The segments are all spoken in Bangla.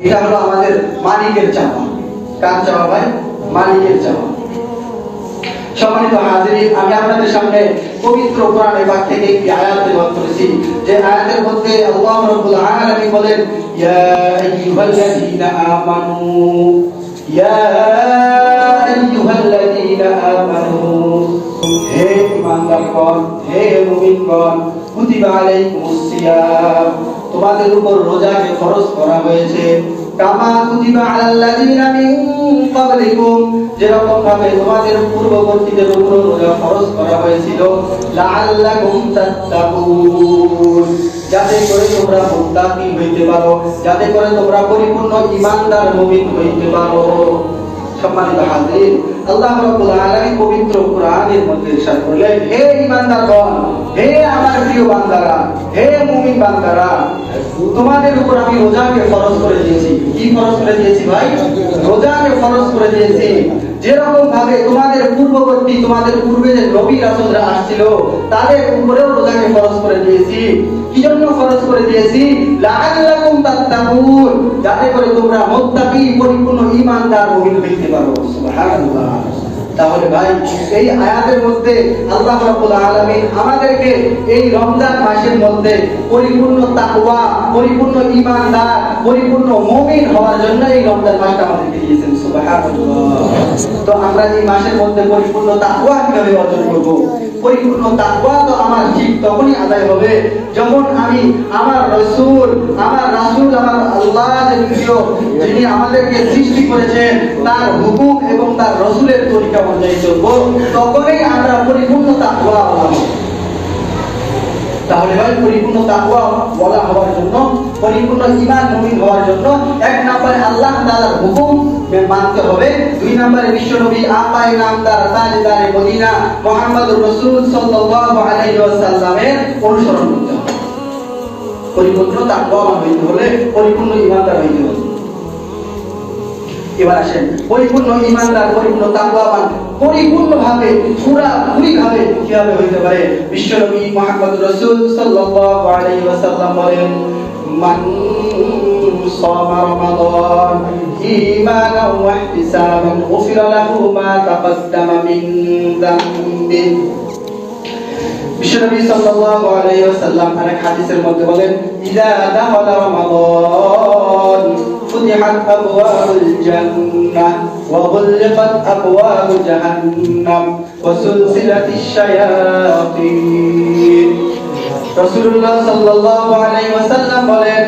এটা হলো আমাদের মালিকের চাওয়া। কার চাওয়া ভাই? মালিকের চাওয়া। সম্মানিত হাজিরিন, আমি আপনাদের সামনে পবিত্র কোরআনের পাক থেকে একটি আয়াত তেলাওয়াত করেছি, যে আয়াতের মধ্যে আল্লাহ রাব্বুল আলামিন বলেন, ইয়া আইয়ুহাল্লাযীনা আমানু, ইয়া আইয়ুহাল্লাযীনা আমানু, হে ঈমানদারগণ, হে মুমিনগণ, কুতিবা আলাইকুমুস সিয়াম, তোমাদের উপর রোজাকে ফরজ করা হয়েছে, কামা কুতিবা আলাল্লাযীনা মিন ক্বাবলিকুম, যেরকম ভাবে তোমাদের পূর্ববর্তীদের উপর রোজা ফরজ করা হয়েছিল, লাআল্লাকুম তাত্তাকুন, যাতে করে তোমরা মুত্তাকি হইতে পারো, যাতে করে তোমরা পরিপূর্ণ ঈমানদার মুমিন হইতে পারো। সম্মানিত হাজির, আল্লাহ রাব্বুল আলামিন পবিত্র কোরআনের মধ্যে ইরশাদ করলেন, হে ঈমানদারগণ, হে আমার প্রিয় বান্দারা, হে মুমিন বান্দারা, তোমাদের উপর আমি রোজাকে ফরজ করে দিয়েছি। কি ফরজ করে দিয়েছি ভাই? রোজাকে ফরজ করে দিয়েছি। যেরকম ভাবে তোমাদের পূর্ববর্তী, তোমাদের পূর্বে যে নবী রাসূলরা আসছিল, তাদের উপরেও রোজাকে ফরজ করে দিয়েছি। কি জন্য ফরজ করে দিয়েছি? লাআল্লাকুম তাত্তাকুন, যাতে করে তোমরা মুত্তাকি, পরিপূর্ণ ঈমানদার মুমিন হইতে পারো। সুবহানাল্লাহ। তাহলে ভাই, এই আয়াতের মধ্যে আল্লাহ রাব্বুল আলামিন আমাদেরকে এই রমজান মাসের মধ্যে পরিপূর্ণ তাকওয়া, পরিপূর্ণ ঈমানদার, পরিপূর্ণ মুমিন হওয়ার জন্য এই রমজান মাসটা আমাদেরকে দিয়েছেন। সুবহানাল্লাহ। তো আমরা এই মাসের মধ্যে পরিপূর্ণ তাকওয়া কিভাবে অর্জন করব? পরিপূর্ণ তাকওয়া তো আমার ঠিক তখনই আদায় হবে যখন আমি আমার রাসূল, আমার আল্লাহ যে প্রিয়, যিনি আমাদেরকে সৃষ্টি করেছেন, তার হুকুম এবং তার রাসূলের তরিকা অনুযায়ী চলবো, তখনই আমরা পরিপূর্ণ তাকওয়া হব। তাহলে ভাই, পরিপূর্ণ তাকওয়া বলা হওয়ার জন্য, পরিপূর্ণ ঈমান মুমিন হওয়ার জন্য, এক নম্বরে আল্লাহ তাআলার হুকুম মানতে হবে, দুই নম্বরে বিশ্বনবী আকায়ে নামদার তাজদারে মদিনা মুহাম্মদুর রাসূল সাল্লাল্লাহু আলাইহি ওয়াসাল্লামের অনুসরণ করতে হবে। পরিপূর্ণ তাকওয়াবান হইতে হলে পরিপূর্ণ ঈমানদার হইতে হবে। এবার আসেন, পরিপূর্ণ ঈমানদার, পরিপূর্ণ তাকওয়াবান পরিপূর্ণভাবে, পুরাপুরিভাবে কিভাবে হইতে পারে? বিশ্বনবী মুহাম্মদুর রাসূল সাল্লাল্লাহু আলাইহি ওয়াসাল্লাম বলেন, মান সামা রমাদান ঈমানান ওয়া ইহতিসাবান গুফিরা লাহু মা তাকাদ্দামা মিন যামবি। বিশ্বনবী সাল্লাল্লাহু আলাইহি ওয়াসাল্লাম আরেক হাদিসের মধ্যে বলেন, ইযা দাখালা রমাদান ফুতিহাত আবওয়াবুল জান্নাহ ওয়া গুলিকাত আবওয়াবু জাহান্নাম ওয়া সুলসিলাতিশ শায়াতিন। রাসূলুল্লাহ সাল্লাল্লাহু আলাইহি ওয়াসাল্লাম বলেন,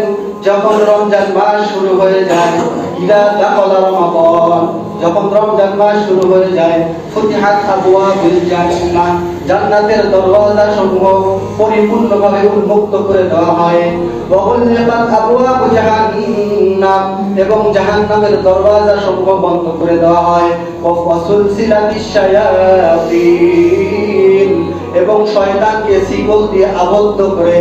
যখন রমজান মাস শুরু হয়ে যায়, ইযা দাখালা রমাদান, যখন রমজান মাস শুরু হয়ে যায়, ফুতিহাত আবওয়াবুল জান্নাহ, জান্নাতের দরওয়াজাসমূহ পরিপূর্ণভাবে উন্মুক্ত করে দেওয়া হয়, ওয়া গুলিকাত আবওয়াবু জাহান্নাম, এবং জাহান্নামের দরওয়াজাসমূহ বন্ধ করে দেওয়া হয়, ওয়া সুলসিলাতিশ শায়াতিন, এবং শয়তানকে শিকল দিয়ে আবদ্ধ করে